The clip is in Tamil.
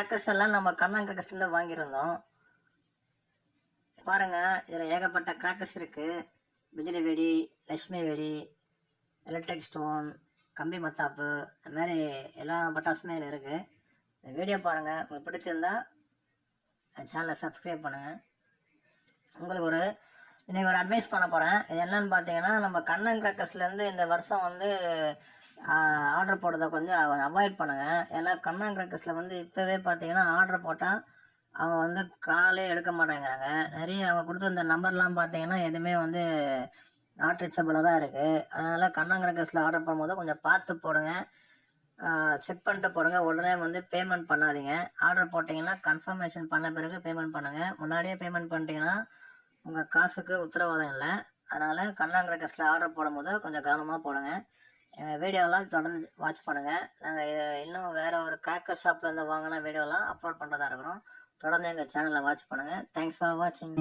கிராக்கர்ஸ் எல்லாம் நம்ம கண்ணன் கிராக்கர்ஸ்லேருந்து வாங்கியிருந்தோம். பாருங்கள், இதில் ஏகப்பட்ட கிராக்கர்ஸ் இருக்குது. பிஜிலி வெடி, லட்சுமி வெடி, எலக்ட்ரிக் ஸ்டோன், கம்பி மத்தாப்பு, இந்த மாதிரி எல்லா பட்டாசுமே இதில் இருக்குது. இந்த வீடியோ பாருங்கள், உங்களுக்கு பிடிச்சிருந்தா சேனலை சப்ஸ்கிரைப் பண்ணுங்கள். உங்களுக்கு இன்றைக்கி ஒரு அட்வைஸ் பண்ண போகிறேன். இது என்னன்னு பார்த்தீங்கன்னா, நம்ம கண்ணன் கிராக்கர்ஸ்லேருந்து இந்த வருஷம் ஆர்டர் போடுறத கொஞ்சம் அவாய்ட் பண்ணுங்கள். ஏன்னா கண்ணன் கிராக்கர்ஸில் இப்போவே பார்த்தீங்கன்னா ஆர்டர் போட்டால் அவங்க காலே எடுக்க மாட்டேங்கிறாங்க. நிறைய அவங்க கொடுத்த இந்த நம்பர்லாம் பார்த்தீங்கன்னா எதுவுமே நாட் ரீச்சபிளாக தான் இருக்குது. அதனால் கண்ணன் கிராக்கர்ஸில் ஆர்டர் பண்ணும்போது கொஞ்சம் பார்த்து போடுங்க, செக் பண்ணிட்டு போடுங்க. உடனே பேமெண்ட் பண்ணாதீங்க. ஆர்டர் போட்டிங்கன்னா கன்ஃபர்மேஷன் பண்ண பிறகு பேமெண்ட் பண்ணுங்கள். முன்னாடியே பேமெண்ட் பண்ணிட்டீங்கன்னா உங்கள் காசுக்கு உத்தரவாதம் இல்லை. அதனால் கண்ணன் கிராக்கர்ஸில் ஆர்டர் போடும்போது கொஞ்சம் கவனமாக போடுங்க. எங்கள் வீடியோலாம் தொடர்ந்து வாட்ச் பண்ணுங்கள். நாங்கள் இன்னும் வேறு ஒரு கிராக்கர் ஷாப்லேருந்து வாங்கின வீடியோலாம் அப்லோட் பண்ணுறதா இருக்கிறோம். தொடர்ந்து எங்கள் சேனலை வாட்ச் பண்ணுங்கள். தேங்க்ஸ் ஃபார் வாட்சிங்.